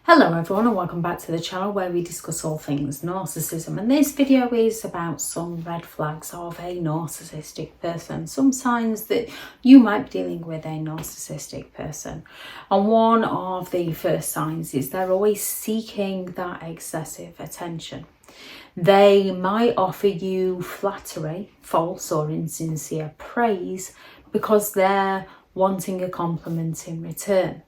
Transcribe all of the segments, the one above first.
Hello everyone and welcome back to the channel where we discuss all things narcissism, and this video is about some red flags of a narcissistic person, some signs that you might be dealing with a narcissistic person. And one of the first signs is they're always seeking that excessive attention. They might offer you flattery, false or insincere praise, because they're wanting a compliment in return.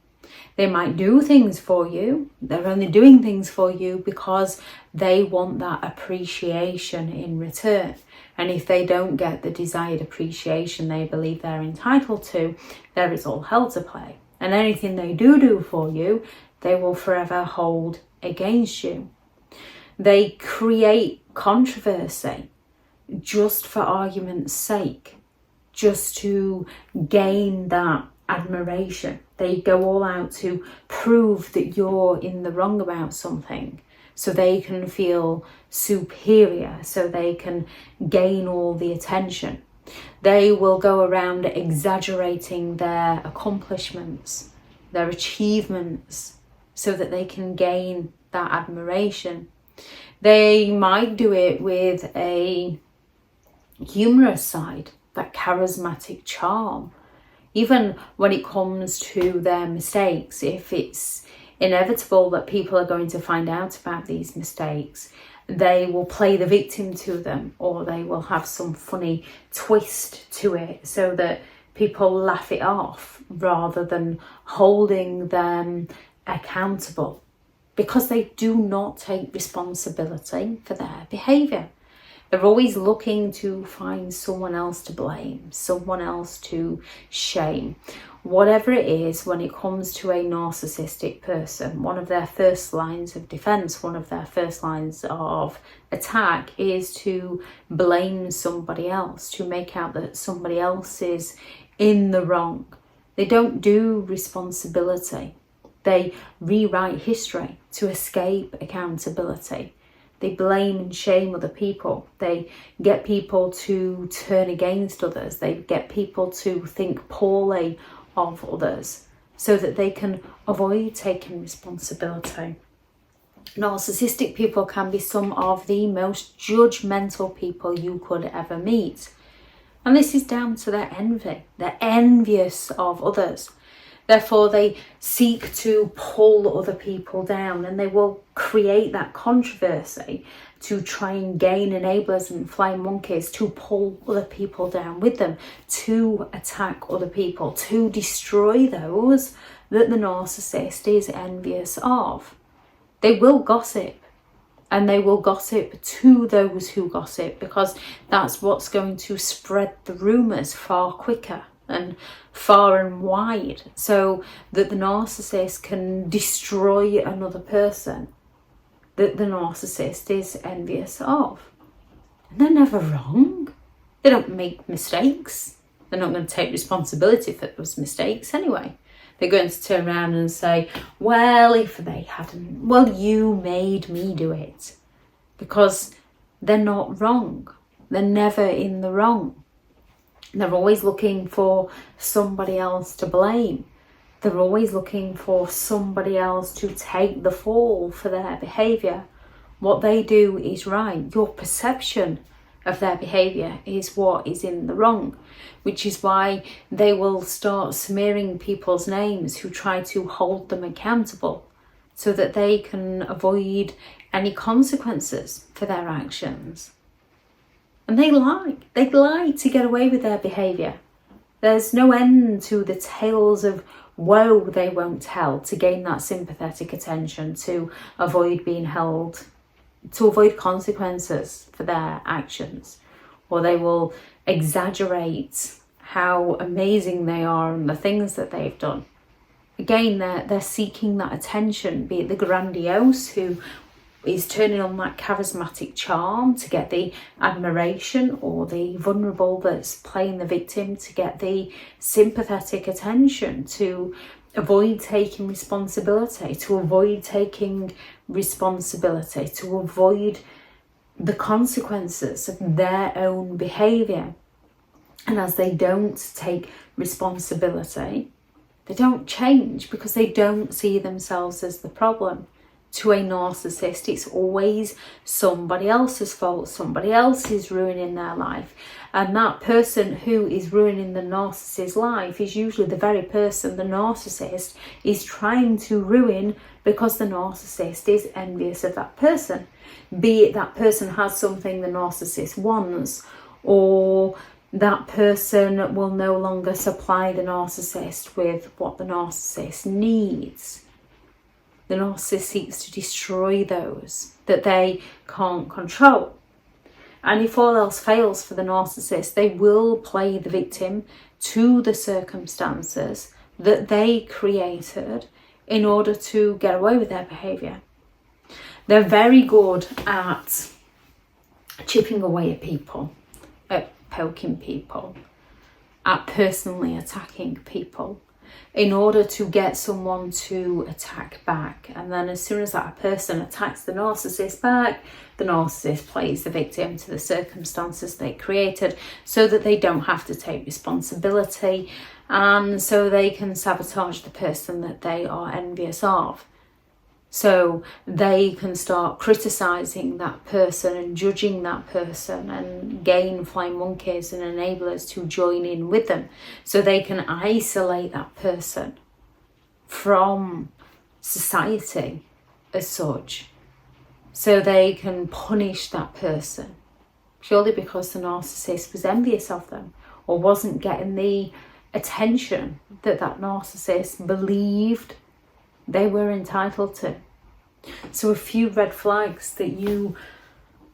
They might do things for you. They're only doing things for you because they want that appreciation in return. And if they don't get the desired appreciation they believe they're entitled to, there is all hell to play. And anything they do for you, they will forever hold against you. They create controversy just for argument's sake, just to gain that admiration. They go all out to prove that you're in the wrong about something, so they can feel superior, so they can gain all the attention. They will go around exaggerating their accomplishments, their achievements, so that they can gain that admiration. They might do it with a humorous side, that charismatic charm. Even when it comes to their mistakes, if it's inevitable that people are going to find out about these mistakes, they will play the victim to them, or they will have some funny twist to it so that people laugh it off rather than holding them accountable, because they do not take responsibility for their behaviour. They're always looking to find someone else to blame, someone else to shame. Whatever it is, when it comes to a narcissistic person, one of their first lines of defense, one of their first lines of attack is to blame somebody else, to make out that somebody else is in the wrong. They don't do responsibility. They rewrite history to escape accountability. They blame and shame other people. They get people to turn against others. They get people to think poorly of others so that they can avoid taking responsibility. Narcissistic people can be some of the most judgmental people you could ever meet. And this is down to their envy. They're envious of others. Therefore, they seek to pull other people down, and they will create that controversy to try and gain enablers and flying monkeys to pull other people down with them, to attack other people, to destroy those that the narcissist is envious of. They will gossip, and they will gossip to those who gossip, because that's what's going to spread the rumours far quicker and far and wide, so that the narcissist can destroy another person that the narcissist is envious of. And they're never wrong. They don't make mistakes. They're not going to take responsibility for those mistakes anyway. They're going to turn around and say, well, if they hadn't, well, you made me do it. Because they're not wrong. They're never in the wrong. They're always looking for somebody else to blame. They're always looking for somebody else to take the fall for their behaviour. What they do is right. Your perception of their behaviour is what is in the wrong, which is why they will start smearing people's names who try to hold them accountable, so that they can avoid any consequences for their actions. And they lie to get away with their behaviour. There's no end to the tales of woe they won't tell to gain that sympathetic attention, to avoid being held, to avoid consequences for their actions. Or they will exaggerate how amazing they are and the things that they've done. Again, they're seeking that attention, be it the grandiose who is turning on that charismatic charm to get the admiration, or the vulnerable that's playing the victim to get the sympathetic attention, to avoid taking responsibility, to avoid the consequences of their own behaviour. And as they don't take responsibility, They don't change because they don't see themselves as the problem. To a narcissist, it's always somebody else's fault. Somebody else is ruining their life. And that person who is ruining the narcissist's life is usually the very person the narcissist is trying to ruin, because the narcissist is envious of that person. Be it that person has something the narcissist wants, or that person will no longer supply the narcissist with what the narcissist needs. The narcissist seeks to destroy those that they can't control. And if all else fails for the narcissist, they will play the victim to the circumstances that they created in order to get away with their behaviour. They're very good at chipping away at people, at poking people, at personally attacking people, in order to get someone to attack back. And then as soon as that person attacks the narcissist back, the narcissist plays the victim to the circumstances they created, so that they don't have to take responsibility, and so they can sabotage the person that they are envious of. So they can start criticising that person and judging that person, and gain flying monkeys and enablers to join in with them, so they can isolate that person from society as such. So they can punish that person purely because the narcissist was envious of them, or wasn't getting the attention that that narcissist believed they were entitled to. So a few red flags that you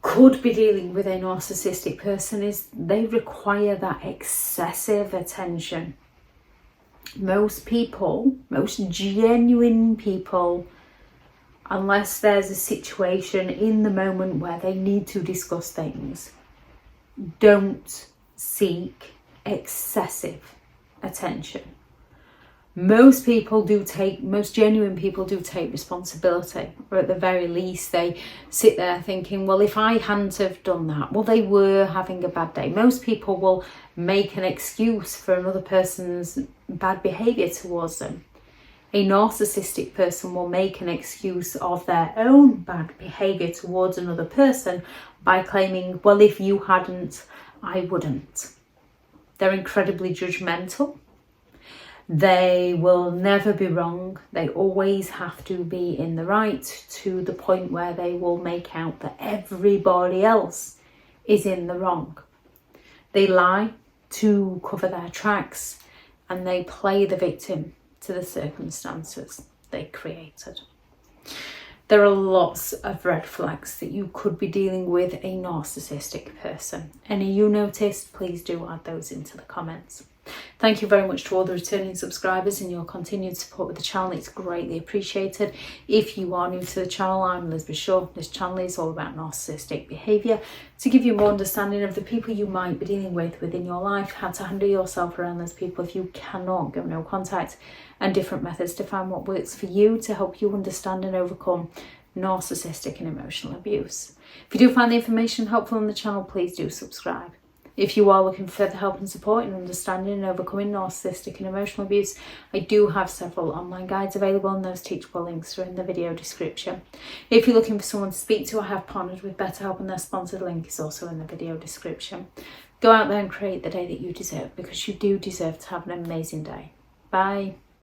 could be dealing with a narcissistic person is they require that excessive attention. Most people, most genuine people, unless there's a situation in the moment where they need to discuss things, don't seek excessive attention. Most genuine people do take responsibility, or at the very least they sit there thinking, well, if I hadn't have done that, well, they were having a bad day. Most people will make an excuse for another person's bad behaviour towards them. A narcissistic person will make an excuse of their own bad behaviour towards another person by claiming, well, if you hadn't, I wouldn't. They're incredibly judgmental. They will never be wrong. They always have to be in the right, to the point where they will make out that everybody else is in the wrong. They lie to cover their tracks, and they play the victim to the circumstances they created. There are lots of red flags that you could be dealing with a narcissistic person. Any you noticed, please do add those into the comments. Thank you very much to all the returning subscribers and your continued support with the channel. It's greatly appreciated. If you are new to the channel, I'm Elizabeth Shaw. This channel is all about narcissistic behaviour, to give you more understanding of the people you might be dealing with within your life, how to handle yourself around those people if you cannot go no contact, and different methods to find what works for you to help you understand and overcome narcissistic and emotional abuse. If you do find the information helpful on the channel, please do subscribe. If you are looking for further help and support in understanding and overcoming narcissistic and emotional abuse, I do have several online guides available, and those teachable links are in the video description. If you're looking for someone to speak to, I have partnered with BetterHelp, and their sponsored link is also in the video description. Go out there and create the day that you deserve, because you do deserve to have an amazing day. Bye.